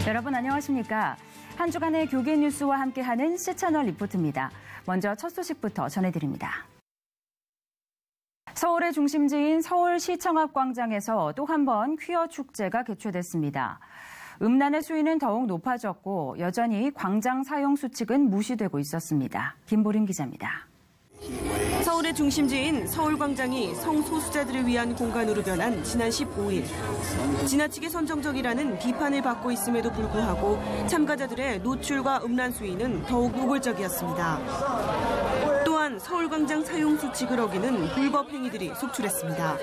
여러분 안녕하십니까? 한 주간의 교계 뉴스와 함께하는 C채널 리포트입니다. 먼저 첫 소식부터 전해드립니다. 서울의 중심지인 서울시청합광장에서 또 한 번 퀴어 축제가 개최됐습니다. 음란의 수위는 더욱 높아졌고 여전히 광장 사용 수칙은 무시되고 있었습니다. 김보림 기자입니다. 서울의 중심지인 서울광장이 성소수자들을 위한 공간으로 변한 지난 15일. 지나치게 선정적이라는 비판을 받고 있음에도 불구하고 참가자들의 노출과 음란 수위는 더욱 노골적이었습니다. 또한 서울광장 사용 수칙을 어기는 불법 행위들이 속출했습니다.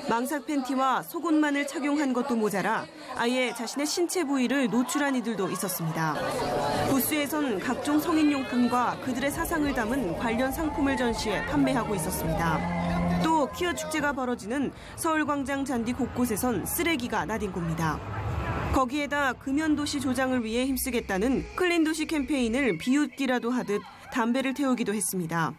망사 팬티와 속옷만을 착용한 것도 모자라 아예 자신의 신체 부위를 노출한 이들도 있었습니다. 부스에선 각종 성인용품과 그들의 사상을 담은 관련 상품을 전시해 판매하고 있었습니다. 또 퀴어 축제가 벌어지는 서울광장 잔디 곳곳에선 쓰레기가 나뒹굽니다. 거기에다 금연도시 조장을 위해 힘쓰겠다는 클린도시 캠페인을 비웃기라도 하듯 담배를 태우기도 했습니다.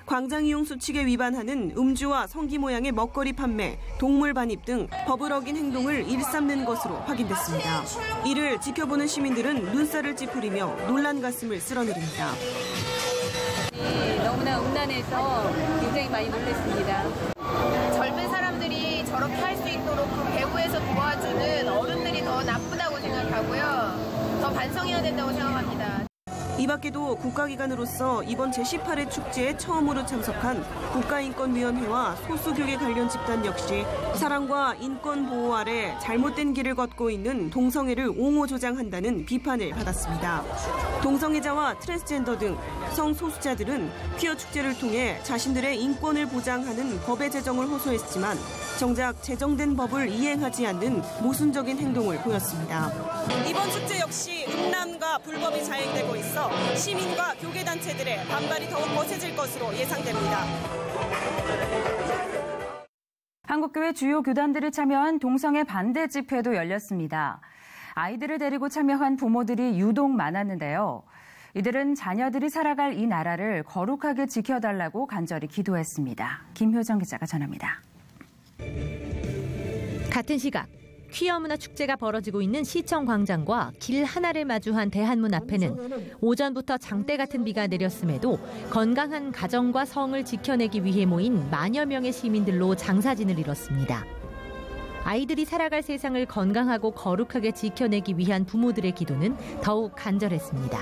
광장 이용 수칙에 위반하는 음주와 성기 모양의 먹거리 판매, 동물 반입 등 법을 어긴 행동을 일삼는 것으로 확인됐습니다. 이를 지켜보는 시민들은 눈살을 찌푸리며 놀란 가슴을 쓸어내립니다. 너무나 음란해서 굉장히 많이 놀랐습니다. 젊은 사람들이 저렇게 할 수 있도록 그 배후에서 도와주는 어른들이 더 나쁘다고 생각하고요. 더 반성해야 된다고 생각합니다. 이 밖에도 국가기관으로서 이번 제18회 축제에 처음으로 참석한 국가인권위원회와 소수교계 관련 집단 역시 사랑과 인권 보호 아래 잘못된 길을 걷고 있는 동성애를 옹호 조장한다는 비판을 받았습니다. 동성애자와 트랜스젠더 등 성소수자들은 퀴어 축제를 통해 자신들의 인권을 보장하는 법의 제정을 호소했지만 정작 제정된 법을 이행하지 않는 모순적인 행동을 보였습니다. 이번 축제 역시 음란과 불법이 자행되고 있어 시민과 교계단체들의 반발이 더욱 거세질 것으로 예상됩니다. 한국교회 주요 교단들이 참여한 동성애 반대 집회도 열렸습니다. 아이들을 데리고 참여한 부모들이 유독 많았는데요. 이들은 자녀들이 살아갈 이 나라를 거룩하게 지켜달라고 간절히 기도했습니다. 김효정 기자가 전합니다. 같은 시각 퀴어 문화 축제가 벌어지고 있는 시청 광장과 길 하나를 마주한 대한문 앞에는 오전부터 장대 같은 비가 내렸음에도 건강한 가정과 성을 지켜내기 위해 모인 만여 명의 시민들로 장사진을 이뤘습니다. 아이들이 살아갈 세상을 건강하고 거룩하게 지켜내기 위한 부모들의 기도는 더욱 간절했습니다.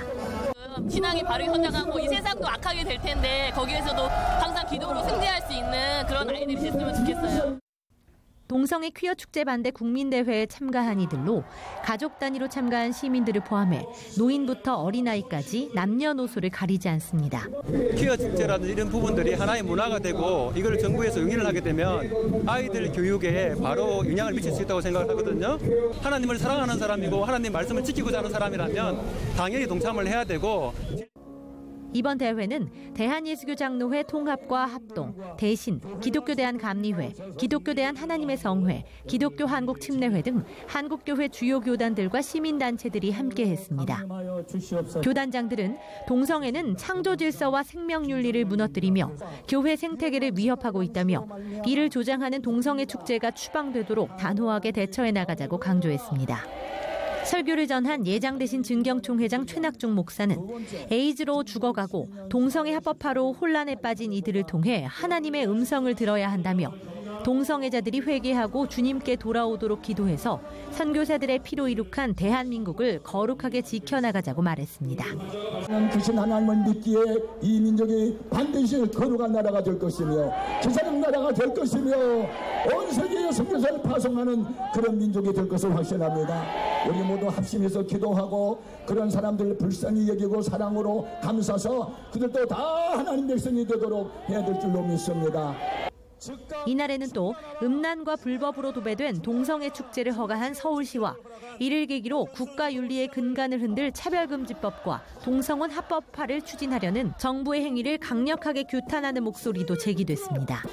신앙이 바르게 선장하고 이 세상도 악하게 될 텐데 거기에서도 항상 기도로 승리할 수 있는 그런 아이들이 됐으면 좋겠어요. 동성애 퀴어 축제 반대 국민대회에 참가한 이들로 가족 단위로 참가한 시민들을 포함해 노인부터 어린아이까지 남녀노소를 가리지 않습니다. 퀴어 축제라는 이런 부분들이 하나의 문화가 되고 이걸 정부에서 용인을 하게 되면 아이들 교육에 바로 영향을 미칠 수 있다고 생각을 하거든요. 하나님을 사랑하는 사람이고 하나님 말씀을 지키고자 하는 사람이라면 당연히 동참을 해야 되고. 이번 대회는 대한예수교장로회 통합과 합동, 대신, 기독교대한감리회, 기독교대한 하나님의 성회, 기독교 한국침례회 등 한국교회 주요 교단들과 시민단체들이 함께했습니다. 교단장들은 동성애는 창조 질서와 생명윤리를 무너뜨리며 교회 생태계를 위협하고 있다며 이를 조장하는 동성애 축제가 추방되도록 단호하게 대처해 나가자고 강조했습니다. 설교를 전한 예장대신 증경총회장 최낙중 목사는 에이즈로 죽어가고 동성애 합법화로 혼란에 빠진 이들을 통해 하나님의 음성을 들어야 한다며 동성애자들이 회개하고 주님께 돌아오도록 기도해서 선교사들의 피로 이룩한 대한민국을 거룩하게 지켜나가자고 말했습니다. 크신 하나님을 믿기에 이 민족이 반드시 거룩한 나라가 될 것이며 제사장 나라가 될 것이며 온 세계에 선교사를 파송하는 그런 민족이 될 것을 확신합니다. 우리 모두 합심해서 기도하고 그런 사람들을 불쌍히 여기고 사랑으로 감싸서 그들도 다 하나님 백성이 되도록 해야 될 줄로 믿습니다. 이날에는 또 음란과 불법으로 도배된 동성애 축제를 허가한 서울시와 이를 계기로 국가윤리의 근간을 흔들 차별금지법과 동성혼 합법화를 추진하려는 정부의 행위를 강력하게 규탄하는 목소리도 제기됐습니다.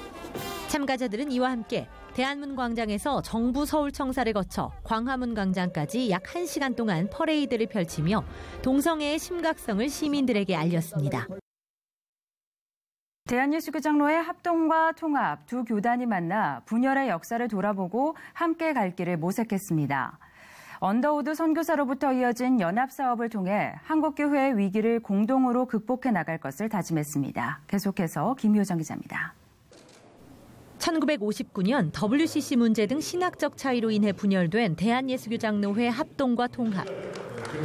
참가자들은 이와 함께 대한문 광장에서 정부 서울청사를 거쳐 광화문 광장까지 약 1시간 동안 퍼레이드를 펼치며 동성애의 심각성을 시민들에게 알렸습니다. 대한예수교장로회 합동과 통합 두 교단이 만나 분열의 역사를 돌아보고 함께 갈 길을 모색했습니다. 언더우드 선교사로부터 이어진 연합사업을 통해 한국교회의 위기를 공동으로 극복해 나갈 것을 다짐했습니다. 계속해서 김효정 기자입니다. 1959년 WCC 문제 등 신학적 차이로 인해 분열된 대한예수교장로회 합동과 통합.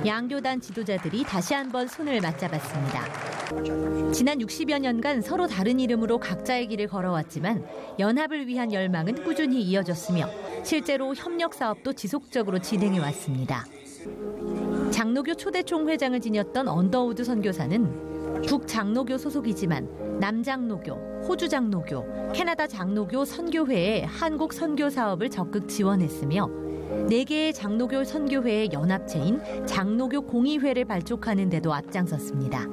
양교단 지도자들이 다시 한번 손을 맞잡았습니다. 지난 60여 년간 서로 다른 이름으로 각자의 길을 걸어왔지만 연합을 위한 열망은 꾸준히 이어졌으며 실제로 협력 사업도 지속적으로 진행해왔습니다. 장로교 초대 총회장을 지녔던 언더우드 선교사는 북장로교 소속이지만 남장로교, 호주장로교, 캐나다 장로교 선교회의 한국 선교 사업을 적극 지원했으며 4개의 장로교 선교회의 연합체인 장로교 공의회를 발족하는 데도 앞장섰습니다.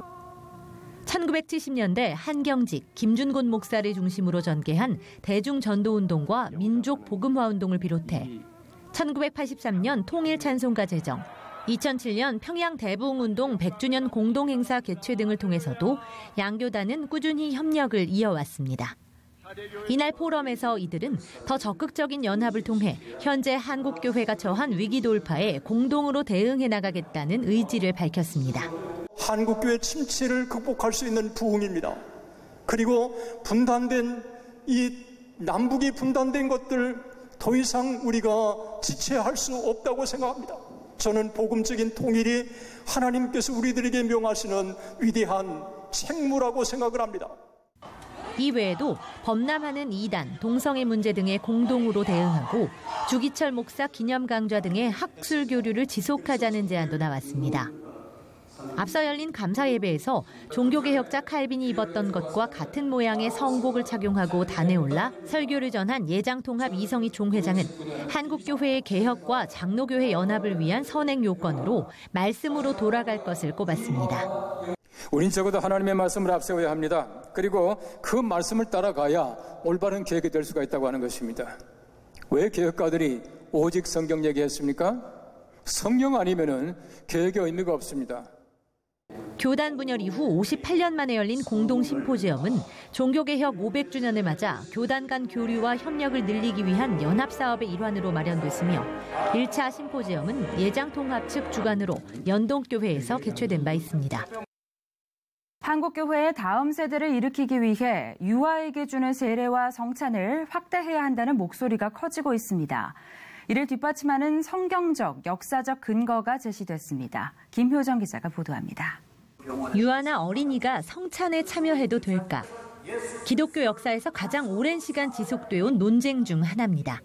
1970년대 한경직, 김준곤 목사를 중심으로 전개한 대중전도운동과 민족복음화운동을 비롯해 1983년 통일찬송가 제정, 2007년 평양대부흥운동 100주년 공동행사 개최 등을 통해서도 양교단은 꾸준히 협력을 이어왔습니다. 이날 포럼에서 이들은 더 적극적인 연합을 통해 현재 한국교회가 처한 위기 돌파에 공동으로 대응해 나가겠다는 의지를 밝혔습니다. 한국교회 침체를 극복할 수 있는 부흥입니다. 그리고 분단된 이 남북이 분단된 것들 더 이상 우리가 지체할 수 없다고 생각합니다. 저는 복음적인 통일이 하나님께서 우리들에게 명하시는 위대한 책무라고 생각을 합니다. 이외에도 범람하는 이단, 동성애 문제 등에 공동으로 대응하고 주기철 목사 기념 강좌 등의 학술 교류를 지속하자는 제안도 나왔습니다. 앞서 열린 감사 예배에서 종교개혁자 칼빈이 입었던 것과 같은 모양의 성복을 착용하고 단에 올라 설교를 전한 예장통합 이성희 총회장은 한국교회의 개혁과 장로교회 연합을 위한 선행 요건으로 말씀으로 돌아갈 것을 꼽았습니다. 우린 적어도 하나님의 말씀을 앞세워야 합니다. 그리고 그 말씀을 따라가야 올바른 개혁이 될 수가 있다고 하는 것입니다. 왜 개혁가들이 오직 성경 얘기했습니까? 성경 아니면은 개혁의 의미가 없습니다. 교단 분열 이후 58년 만에 열린 공동 심포지엄은 종교개혁 500주년을 맞아 교단 간 교류와 협력을 늘리기 위한 연합사업의 일환으로 마련됐으며 1차 심포지엄은 예장통합 측 주관으로 연동교회에서 개최된 바 있습니다. 한국교회의 다음 세대를 일으키기 위해 유아에게 주는 세례와 성찬을 확대해야 한다는 목소리가 커지고 있습니다. 이를 뒷받침하는 성경적, 역사적 근거가 제시됐습니다. 김효정 기자가 보도합니다. 유아나 어린이가 성찬에 참여해도 될까? 기독교 역사에서 가장 오랜 시간 지속돼 온 논쟁 중 하나입니다.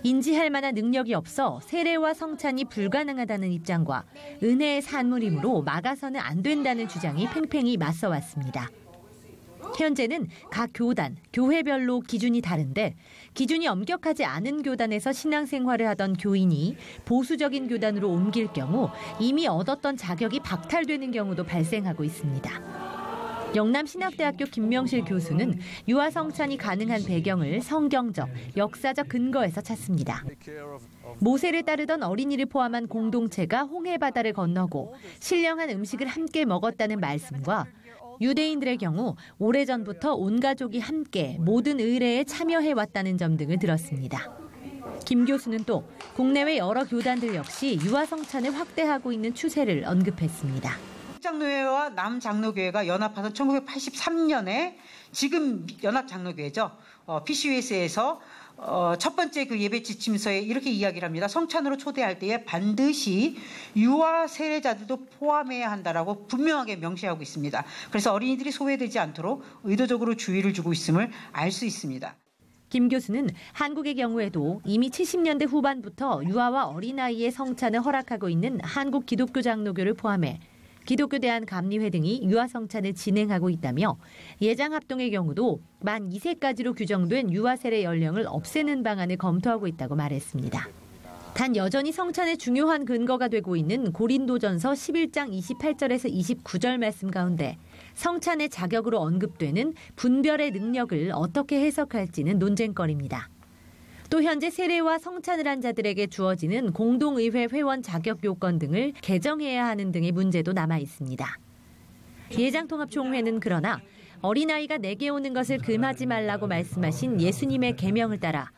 인지할 만한 능력이 없어 세례와 성찬이 불가능하다는 입장과 은혜의 산물이므로 막아서는 안 된다는 주장이 팽팽히 맞서왔습니다. 현재는 각 교단, 교회별로 기준이 다른데 기준이 엄격하지 않은 교단에서 신앙생활을 하던 교인이 보수적인 교단으로 옮길 경우 이미 얻었던 자격이 박탈되는 경우도 발생하고 있습니다. 영남신학대학교 김명실 교수는 유아 성찬이 가능한 배경을 성경적, 역사적 근거에서 찾습니다. 모세를 따르던 어린이를 포함한 공동체가 홍해바다를 건너고 신령한 음식을 함께 먹었다는 말씀과 유대인들의 경우 오래전부터 온 가족이 함께 모든 의례에 참여해왔다는 점 등을 들었습니다. 김 교수는 또 국내외 여러 교단들 역시 유아 성찬을 확대하고 있는 추세를 언급했습니다. 북장로회와 남장로교회가 연합해서 1983년에 지금 연합장로교회죠. PCUS에서 첫 번째 그 예배 지침서에 이렇게 이야기를 합니다. 성찬으로 초대할 때에 반드시 유아 세례자들도 포함해야 한다라고 분명하게 명시하고 있습니다. 그래서 어린이들이 소외되지 않도록 의도적으로 주의를 주고 있음을 알 수 있습니다. 김 교수는 한국의 경우에도 이미 70년대 후반부터 유아와 어린아이의 성찬을 허락하고 있는 한국 기독교 장로교를 포함해 기독교 대한감리회 등이 유아 성찬을 진행하고 있다며 예장합동의 경우도 만 2세까지로 규정된 유아 세례 연령을 없애는 방안을 검토하고 있다고 말했습니다. 단 여전히 성찬의 중요한 근거가 되고 있는 고린도전서 11장 28절에서 29절 말씀 가운데 성찬의 자격으로 언급되는 분별의 능력을 어떻게 해석할지는 논쟁거리입니다. 또 현재 세례와 성찬을 한 자들에게 주어지는 공동의회 회원 자격 요건 등을 개정해야 하는 등의 문제도 남아 있습니다. 예장통합총회는 그러나 어린아이가 내게 오는 것을 금하지 말라고 말씀하신 예수님의 계명을 따라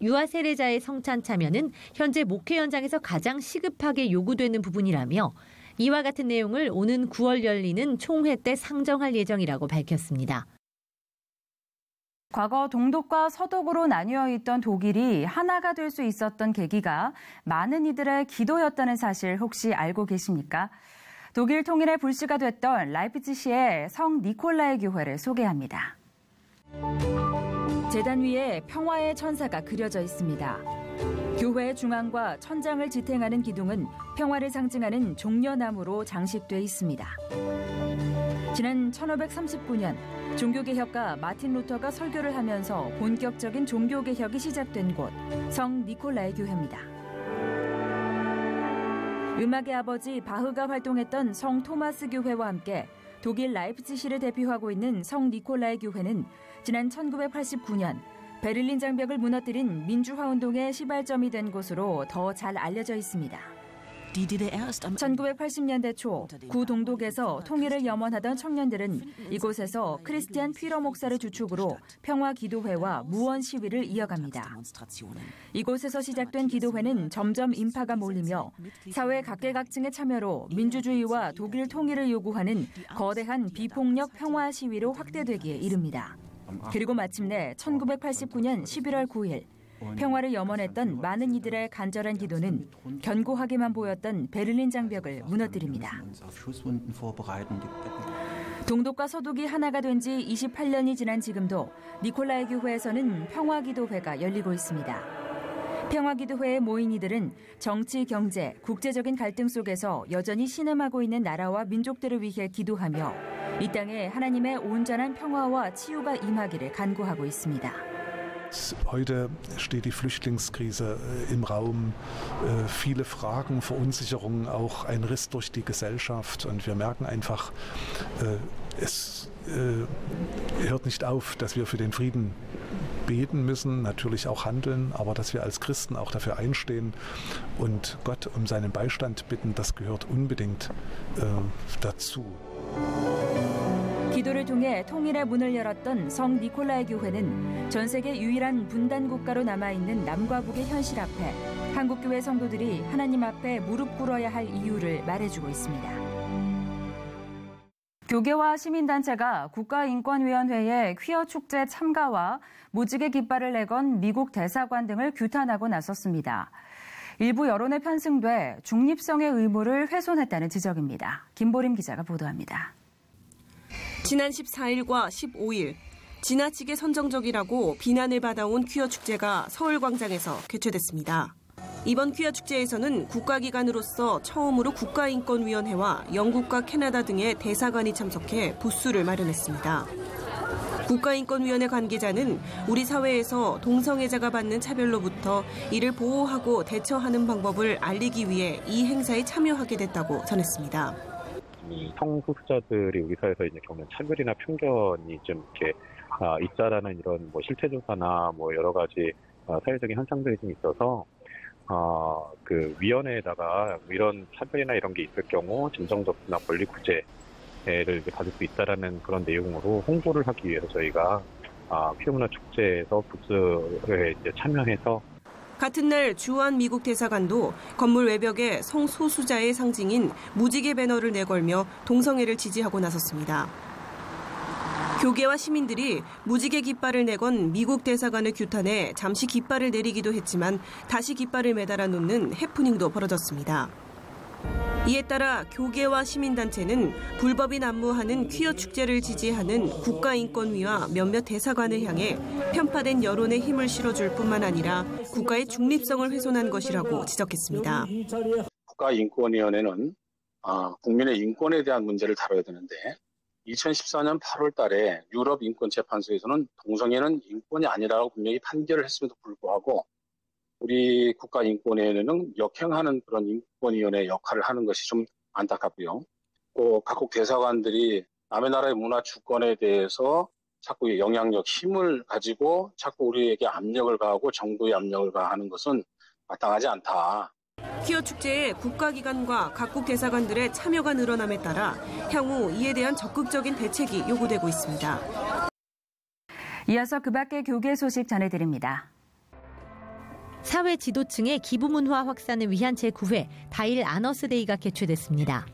유아 세례자의 성찬 참여는 현재 목회 현장에서 가장 시급하게 요구되는 부분이라며 이와 같은 내용을 오는 9월 열리는 총회 때 상정할 예정이라고 밝혔습니다. 과거 동독과 서독으로 나뉘어 있던 독일이 하나가 될 수 있었던 계기가 많은 이들의 기도였다는 사실 혹시 알고 계십니까? 독일 통일의 불씨가 됐던 라이프치히의 성 니콜라이 교회를 소개합니다. 제단 위에 평화의 천사가 그려져 있습니다. 교회의 중앙과 천장을 지탱하는 기둥은 평화를 상징하는 종려나무로 장식돼 있습니다. 지난 1539년 종교개혁가 마틴 루터가 설교를 하면서 본격적인 종교개혁이 시작된 곳, 성 니콜라이 교회입니다. 음악의 아버지 바흐가 활동했던 성 토마스 교회와 함께 독일 라이프치히를 대표하고 있는 성 니콜라이 교회는 지난 1989년 베를린 장벽을 무너뜨린 민주화운동의 시발점이 된 곳으로 더 잘 알려져 있습니다. 1980년대 초 구동독에서 통일을 염원하던 청년들은 이곳에서 크리스티안 퓨러 목사를 주축으로 평화 기도회와 무원 시위를 이어갑니다. 이곳에서 시작된 기도회는 점점 인파가 몰리며 사회 각계각층의 참여로 민주주의와 독일 통일을 요구하는 거대한 비폭력 평화 시위로 확대되기에 이릅니다. 그리고 마침내 1989년 11월 9일 평화를 염원했던 많은 이들의 간절한 기도는 견고하게만 보였던 베를린 장벽을 무너뜨립니다. 동독과 서독이 하나가 된 지 28년이 지난 지금도 니콜라이 교회에서는 평화기도회가 열리고 있습니다. 평화기도회에 모인 이들은 정치, 경제, 국제적인 갈등 속에서 여전히 신음하고 있는 나라와 민족들을 위해 기도하며 이 땅에 하나님의 온전한 평화와 치유가 임하기를 간구하고 있습니다. Heute steht die Flüchtlingskrise im Raum, viele Fragen, Verunsicherungen, auch ein Riss durch die Gesellschaft. Und wir merken einfach, es hört nicht auf, dass wir für den Frieden beten müssen, natürlich auch handeln, aber dass wir als Christen auch dafür einstehen und Gott um seinen Beistand bitten, das gehört unbedingt dazu. 기도를 통해 통일의 문을 열었던 성 니콜라이 교회는 전 세계 유일한 분단 국가로 남아있는 남과 북의 현실 앞에 한국교회 성도들이 하나님 앞에 무릎 꿇어야 할 이유를 말해주고 있습니다. 교계와 시민단체가 국가인권위원회의 퀴어 축제 참가와 무지개 깃발을 내건 미국 대사관 등을 규탄하고 나섰습니다. 일부 여론에 편승돼 중립성의 의무를 훼손했다는 지적입니다. 김보림 기자가 보도합니다. 지난 14일과 15일 지나치게 선정적이라고 비난을 받아온 퀴어 축제가 서울광장에서 개최됐습니다. 이번 퀴어 축제에서는 국가기관으로서 처음으로 국가인권위원회와 영국과 캐나다 등의 대사관이 참석해 부스를 마련했습니다. 국가인권위원회 관계자는 우리 사회에서 동성애자가 받는 차별로부터 이를 보호하고 대처하는 방법을 알리기 위해 이 행사에 참여하게 됐다고 전했습니다. 이 성소수자들이 우리 사회에서 이제 겪는 차별이나 편견이 좀 이렇게 있다라는 이런 뭐 실태 조사나 뭐 여러 가지 사회적인 현상들이 좀 있어서 그 위원회에다가 이런 차별이나 이런 게 있을 경우 진정접수나 권리 구제를 받을 수 있다라는 그런 내용으로 홍보를 하기 위해서 저희가 퀴어 문화 축제에서 부스에 이제 참여해서. 같은 날 주한 미국 대사관도 건물 외벽에 성소수자의 상징인 무지개 배너를 내걸며 동성애를 지지하고 나섰습니다. 교계와 시민들이 무지개 깃발을 내건 미국 대사관을 규탄해 잠시 깃발을 내리기도 했지만 다시 깃발을 매달아 놓는 해프닝도 벌어졌습니다. 이에 따라 교계와 시민단체는 불법이 난무하는 퀴어 축제를 지지하는 국가인권위와 몇몇 대사관을 향해 편파된 여론에 힘을 실어줄 뿐만 아니라 국가의 중립성을 훼손한 것이라고 지적했습니다. 국가인권위원회는 국민의 인권에 대한 문제를 다뤄야 되는데 2014년 8월 달에 유럽인권재판소에서는 동성애는 인권이 아니라고 분명히 판결을 했음에도 불구하고 우리 국가인권위원회는 역행하는 그런 인권위원회 역할을 하는 것이 좀 안타깝고요. 또 각국 대사관들이 남의 나라의 문화 주권에 대해서 자꾸 영향력, 힘을 가지고 자꾸 우리에게 압력을 가하고 정부의 압력을 가하는 것은 마땅하지 않다. 퀴어 축제에 국가기관과 각국 대사관들의 참여가 늘어남에 따라 향후 이에 대한 적극적인 대책이 요구되고 있습니다. 이어서 그 밖의 교계 소식 전해드립니다. 사회 지도층의 기부 문화 확산을 위한 제9회 다일 아너스데이가 개최됐습니다.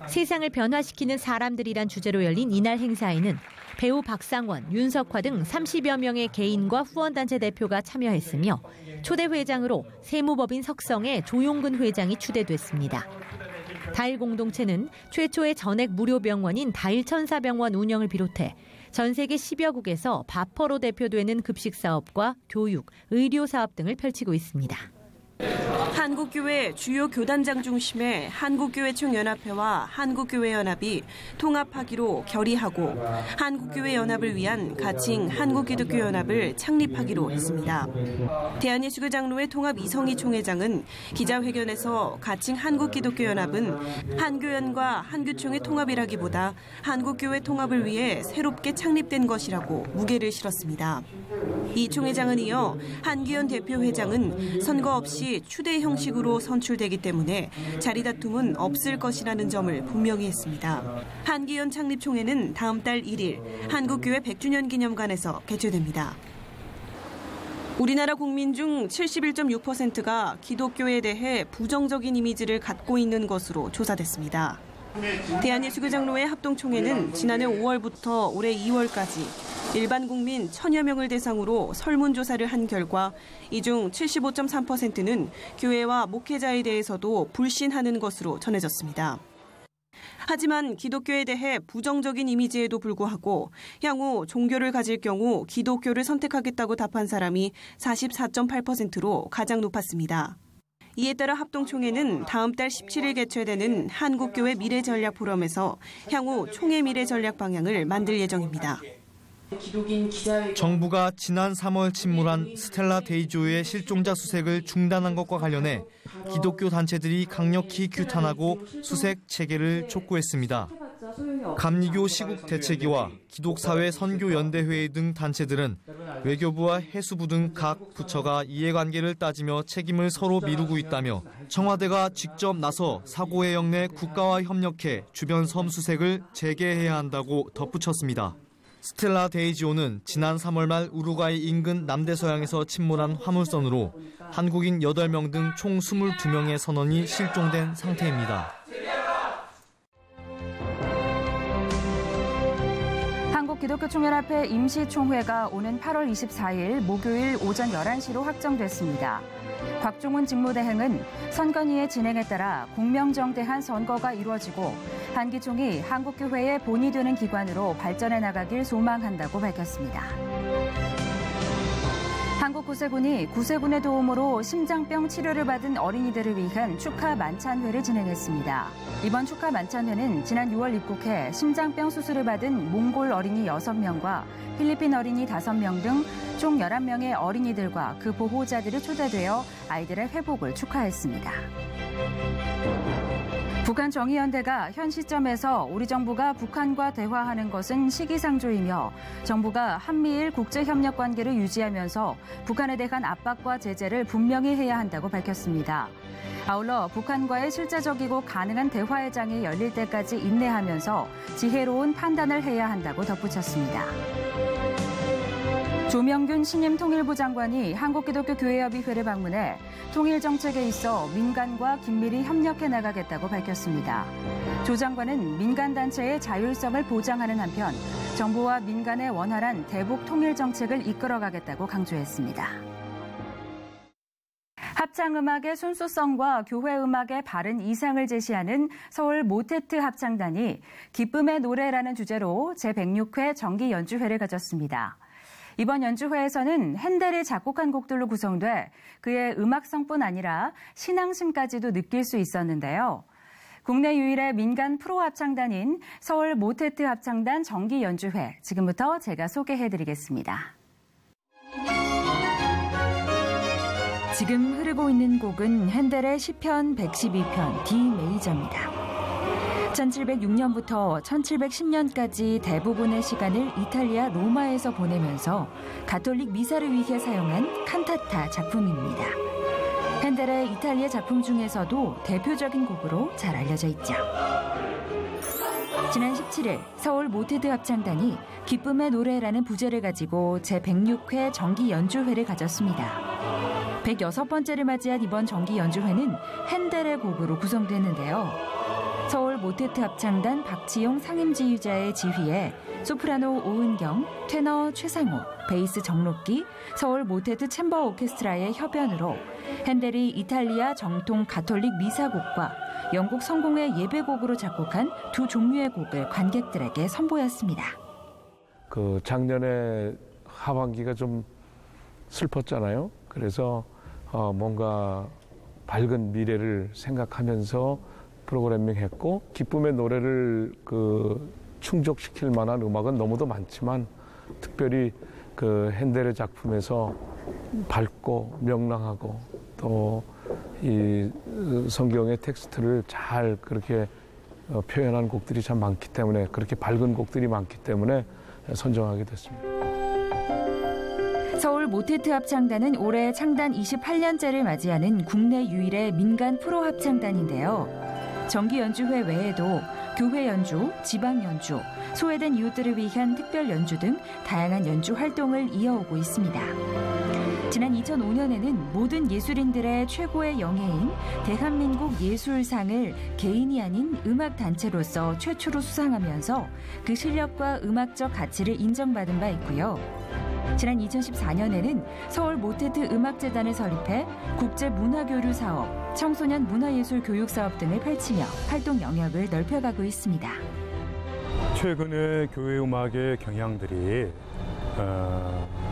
세상을 변화시키는 사람들이란 주제로 열린 이날 행사에는 배우 박상원, 윤석화 등 30여 명의 개인과 후원단체 대표가 참여했으며 초대 회장으로 세무법인 석성의 조용근 회장이 추대됐습니다. 다일 공동체는 최초의 전액 무료 병원인 다일천사병원 운영을 비롯해 전 세계 10여 국에서 바퍼로 대표되는 급식 사업과 교육, 의료 사업 등을 펼치고 있습니다. 한국교회 주요 교단장 중심의 한국교회총연합회와 한국교회연합이 통합하기로 결의하고 한국교회연합을 위한 가칭 한국기독교연합을 창립하기로 했습니다. 대한예수교장로회 통합 이성희 총회장은 기자회견에서 가칭 한국기독교연합은 한교연과 한교총의 통합이라기보다 한국교회 통합을 위해 새롭게 창립된 것이라고 무게를 실었습니다. 이 총회장은 이어 한기현 대표회장은 선거 없이 추대 형식으로 선출되기 때문에 자리다툼은 없을 것이라는 점을 분명히 했습니다. 한기현 창립총회는 다음 달 1일 한국교회 100주년 기념관에서 개최됩니다. 우리나라 국민 중 71.6%가 기독교에 대해 부정적인 이미지를 갖고 있는 것으로 조사됐습니다. 대한예수교장로회 합동총회는 지난해 5월부터 올해 2월까지 일반 국민 1000여 명을 대상으로 설문조사를 한 결과 이 중 75.3%는 교회와 목회자에 대해서도 불신하는 것으로 전해졌습니다. 하지만 기독교에 대해 부정적인 이미지에도 불구하고 향후 종교를 가질 경우 기독교를 선택하겠다고 답한 사람이 44.8%로 가장 높았습니다. 이에 따라 합동총회는 다음 달 17일 개최되는 한국교회 미래전략 포럼에서 향후 총회 미래 전략 방향을 만들 예정입니다. 정부가 지난 3월 침몰한 스텔라 데이조의 실종자 수색을 중단한 것과 관련해 기독교 단체들이 강력히 규탄하고 수색 체계를 촉구했습니다. 감리교 시국 대책위와 기독사회 선교연대회 등 단체들은 외교부와 해수부 등 각 부처가 이해관계를 따지며 책임을 서로 미루고 있다며 청와대가 직접 나서 사고의 영내 국가와 협력해 주변 섬 수색을 재개해야 한다고 덧붙였습니다. 스텔라 데이지오는 지난 3월 말 우루과이 인근 남대서양에서 침몰한 화물선으로 한국인 8명 등 총 22명의 선원이 실종된 상태입니다. 한국기독교총연합회 임시총회가 오는 8월 24일 목요일 오전 11시로 확정됐습니다. 곽종훈 직무대행은 선관위의 진행에 따라 공명정대한 선거가 이루어지고 한기총이 한국교회의 본이 되는 기관으로 발전해 나가길 소망한다고 밝혔습니다. 한국구세군이 구세군의 도움으로 심장병 치료를 받은 어린이들을 위한 축하 만찬회를 진행했습니다. 이번 축하 만찬회는 지난 6월 입국해 심장병 수술을 받은 몽골 어린이 6명과 필리핀 어린이 5명 등 총 11명의 어린이들과 그 보호자들이 초대되어 아이들의 회복을 축하했습니다. 북한정의연대가 현 시점에서 우리 정부가 북한과 대화하는 것은 시기상조이며 정부가 한미일 국제협력 관계를 유지하면서 북한에 대한 압박과 제재를 분명히 해야 한다고 밝혔습니다. 아울러 북한과의 실제적이고 가능한 대화의 장이 열릴 때까지 인내하면서 지혜로운 판단을 해야 한다고 덧붙였습니다. 조명균 신임 통일부 장관이 한국기독교교회협의회를 방문해 통일 정책에 있어 민간과 긴밀히 협력해 나가겠다고 밝혔습니다. 조 장관은 민간단체의 자율성을 보장하는 한편 정부와 민간의 원활한 대북 통일 정책을 이끌어가겠다고 강조했습니다. 합창음악의 순수성과 교회음악의 바른 이상을 제시하는 서울 모테트 합창단이 기쁨의 노래라는 주제로 제106회 정기 연주회를 가졌습니다. 이번 연주회에서는 핸델이 작곡한 곡들로 구성돼 그의 음악성뿐 아니라 신앙심까지도 느낄 수 있었는데요. 국내 유일의 민간 프로 합창단인 서울 모테트 합창단 정기 연주회, 지금부터 제가 소개해드리겠습니다. 지금 흐르고 있는 곡은 핸델의 시편 112편 D 메이저입니다. 1706년부터 1710년까지 대부분의 시간을 이탈리아 로마에서 보내면서 가톨릭 미사를 위해 사용한 칸타타 작품입니다. 핸델의 이탈리아 작품 중에서도 대표적인 곡으로 잘 알려져 있죠. 지난 17일 서울 모테트 합창단이 기쁨의 노래라는 부제를 가지고 제106회 정기 연주회를 가졌습니다. 106번째를 맞이한 이번 정기 연주회는 핸델의 곡으로 구성됐는데요. 서울 모테트 합창단 박지용 상임지휘자의 지휘에 소프라노 오은경, 테너 최상호, 베이스 정록기, 서울 모테트 챔버 오케스트라의 협연으로 핸델이 이탈리아 정통 가톨릭 미사곡과 영국 성공의 예배곡으로 작곡한 두 종류의 곡을 관객들에게 선보였습니다. 작년에 하반기가 좀 슬펐잖아요. 그래서 뭔가 밝은 미래를 생각하면서 프로그래밍 했고, 기쁨의 노래를 충족시킬 만한 음악은 너무도 많지만 특별히 핸델의 작품에서 밝고 명랑하고 또 이 성경의 텍스트를 잘 그렇게 표현한 곡들이 참 많기 때문에, 그렇게 밝은 곡들이 많기 때문에 선정하게 됐습니다. 서울 모테트 합창단은 올해 창단 28년째를 맞이하는 국내 유일의 민간 프로 합창단인데요. 정기 연주회 외에도 교회 연주, 지방 연주, 소외된 이웃들을 위한 특별 연주 등 다양한 연주 활동을 이어오고 있습니다. 지난 2005년에는 모든 예술인들의 최고의 영예인 대한민국 예술상을 개인이 아닌 음악단체로서 최초로 수상하면서 그 실력과 음악적 가치를 인정받은 바 있고요. 지난 2014년에는 서울 모테트 음악재단을 설립해 국제문화교류 사업, 청소년 문화예술 교육 사업 등을 펼치며 활동 영역을 넓혀가고 있습니다. 최근에 교회 음악의 경향들이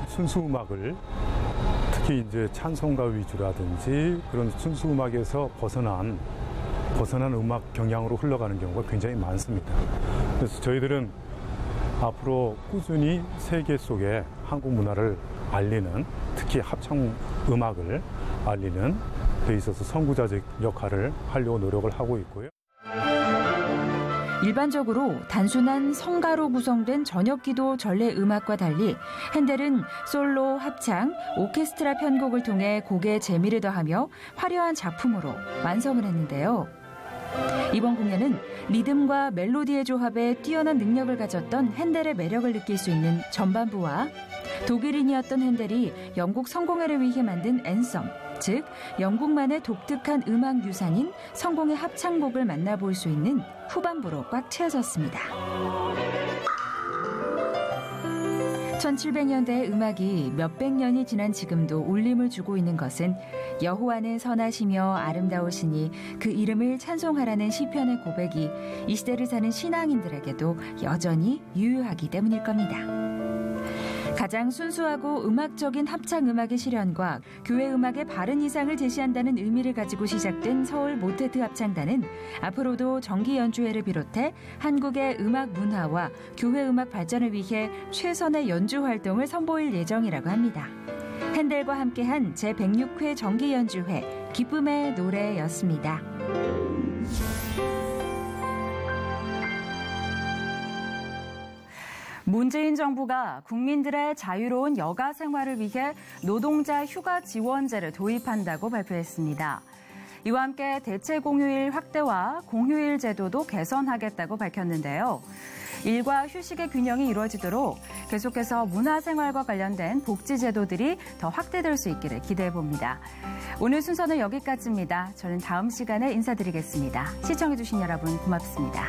순수 음악을, 특히 이제 찬송가 위주라든지 그런 순수 음악에서 벗어난 음악 경향으로 흘러가는 경우가 굉장히 많습니다. 그래서 저희들은 앞으로 꾸준히 세계 속에 한국 문화를 알리는, 특히 합창 음악을 알리는 데 있어서 선구자적 역할을 하려고 노력을 하고 있고요. 일반적으로 단순한 성가로 구성된 저녁기도 전래 음악과 달리 핸델은 솔로, 합창, 오케스트라 편곡을 통해 곡의 재미를 더하며 화려한 작품으로 완성을 했는데요. 이번 공연은 리듬과 멜로디의 조합에 뛰어난 능력을 가졌던 핸델의 매력을 느낄 수 있는 전반부와 독일인이었던 핸델이 영국 성공회를 위해 만든 앤썸, 즉 영국만의 독특한 음악 유산인 성공의 합창곡을 만나볼 수 있는 후반부로 꽉 채워졌습니다. 1700년대의 음악이 몇백 년이 지난 지금도 울림을 주고 있는 것은 여호와는 선하시며 아름다우시니 그 이름을 찬송하라는 시편의 고백이 이 시대를 사는 신앙인들에게도 여전히 유효하기 때문일 겁니다. 가장 순수하고 음악적인 합창 음악의 실현과 교회 음악의 바른 이상을 제시한다는 의미를 가지고 시작된 서울 모테트 합창단은 앞으로도 정기 연주회를 비롯해 한국의 음악 문화와 교회 음악 발전을 위해 최선의 연주 활동을 선보일 예정이라고 합니다. 핸델과 함께한 제106회 정기 연주회 기쁨의 노래였습니다. 문재인 정부가 국민들의 자유로운 여가 생활을 위해 노동자 휴가 지원제를 도입한다고 발표했습니다. 이와 함께 대체 공휴일 확대와 공휴일 제도도 개선하겠다고 밝혔는데요. 일과 휴식의 균형이 이루어지도록 계속해서 문화생활과 관련된 복지 제도들이 더 확대될 수 있기를 기대해봅니다. 오늘 순서는 여기까지입니다. 저는 다음 시간에 인사드리겠습니다. 시청해주신 여러분 고맙습니다.